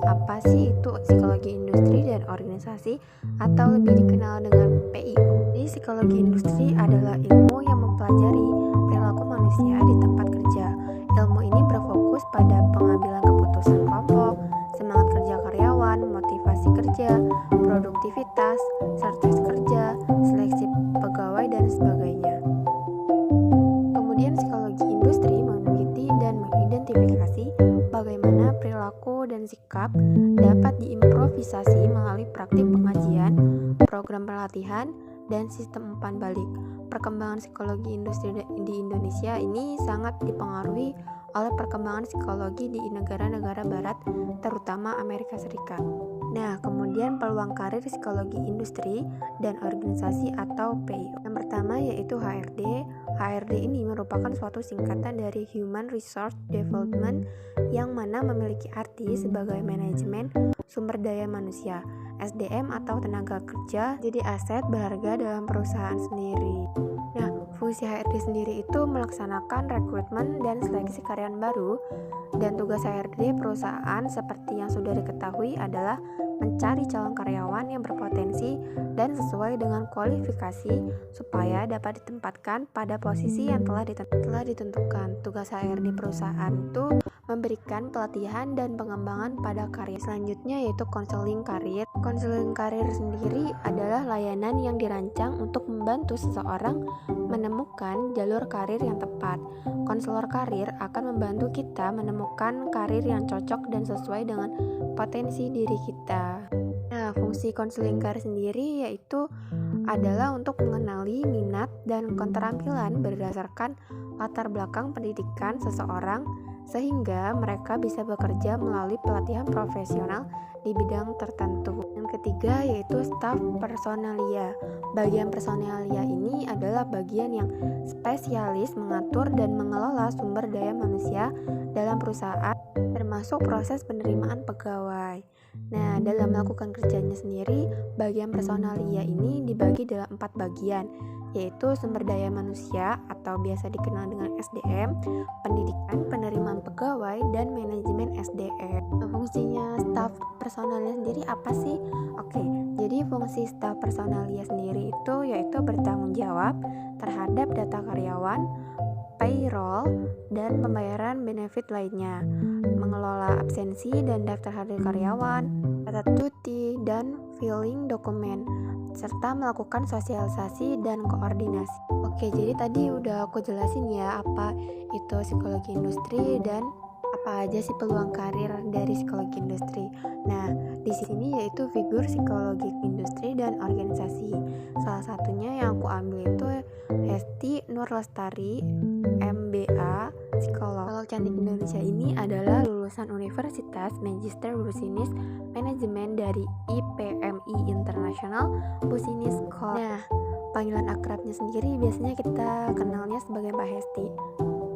apa sih itu psikologi industri dan organisasi atau lebih dikenal dengan PIO. Jadi psikologi industri adalah ilmu yang mempelajari perilaku manusia di tempat kerja. Ilmu ini berfokus pada pengambilan keputusan kelompok, semangat kerja karyawan, motivasi kerja, produktivitas, stres kerja, seleksi pegawai, dan sebagainya. Kemudian psikologi industri meneliti dan mengidentifikasi bagaimana perilaku dan sikap dapat diimprovisasi melalui praktik pengajian, program pelatihan, dan sistem umpan balik. Perkembangan psikologi industri di Indonesia ini sangat dipengaruhi oleh perkembangan psikologi di negara-negara barat, terutama Amerika Serikat. Nah, kemudian peluang karir psikologi industri dan organisasi atau PIO. Yang pertama yaitu HRD. HRD ini merupakan suatu singkatan dari Human Resource Development yang mana memiliki arti sebagai manajemen sumber daya manusia. SDM atau tenaga kerja jadi aset berharga dalam perusahaan sendiri. Nah, fungsi HRD sendiri itu melaksanakan rekrutmen dan seleksi karyawan baru, dan tugas HRD perusahaan seperti yang sudah diketahui adalah mencari calon karyawan yang berpotensi dan sesuai dengan kualifikasi supaya dapat ditempatkan pada posisi yang telah ditentukan. Tugas HRD perusahaan itu memberikan pelatihan dan pengembangan pada karir. Selanjutnya yaitu konseling karir. Konseling karir sendiri adalah layanan yang dirancang untuk membantu seseorang menemukan jalur karir yang tepat. Konselor karir akan membantu kita menemukan karir yang cocok dan sesuai dengan potensi diri kita. Nah, fungsi konseling karir sendiri yaitu adalah untuk mengenali minat dan keterampilan berdasarkan latar belakang pendidikan seseorang sehingga mereka bisa bekerja melalui pelatihan profesional di bidang tertentu. Yang ketiga yaitu staf personalia. Bagian personalia ini adalah bagian yang spesialis mengatur dan mengelola sumber daya manusia dalam perusahaan, termasuk proses penerimaan pegawai. Nah, dalam melakukan kerjanya sendiri, bagian personalia ini dibagi dalam 4 bagian, yaitu sumber daya manusia atau biasa dikenal dengan SDM, pendidikan, penerimaan pegawai, dan manajemen SDM. Nah, fungsinya staf personalia sendiri apa sih? Oke, jadi fungsi staf personalia sendiri itu yaitu bertanggung jawab terhadap data karyawan, payroll, dan pembayaran benefit lainnya, mengelola absensi dan daftar hadir karyawan, catat cuti, dan filing dokumen, serta melakukan sosialisasi dan koordinasi. Oke, jadi tadi udah aku jelasin ya apa itu psikologi industri dan apa aja sih peluang karir dari psikologi industri. Nah, di sini yaitu figur psikologi industri dan organisasi. Salah satunya yang aku ambil itu Hesti Nur Lestari, MBA, psikolog. Kalau cantik Indonesia ini adalah lulusan Universitas Magister Business Management dari IPMI International Business School. Nah, panggilan akrabnya sendiri biasanya kita kenalnya sebagai Mbak Hesti.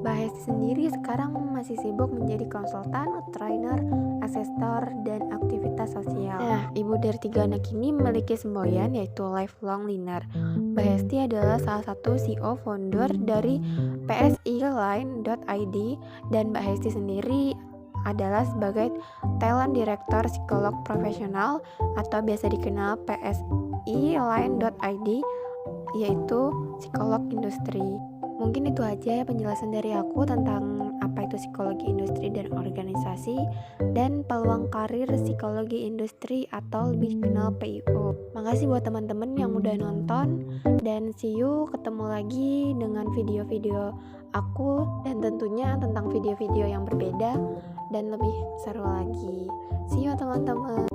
Mbak Hesti sendiri sekarang masih sibuk menjadi konsultan, trainer, asesor, dan aktivitas sosial. Nah, ibu dari 3 anak ini memiliki semboyan yaitu lifelong learner. Mbak Hesti adalah salah satu CEO founder dari psiline.id, dan Mbak Hesti sendiri adalah sebagai talent director psikolog profesional atau biasa dikenal psiline.id, yaitu psikolog industri. Mungkin itu aja ya penjelasan dari aku tentang apa itu psikologi industri dan organisasi dan peluang karir psikologi industri atau lebih dikenal PIO. Makasih buat teman-teman yang udah nonton, dan see you, ketemu lagi dengan video-video aku dan tentunya tentang video-video yang berbeda dan lebih seru lagi. See you teman-teman.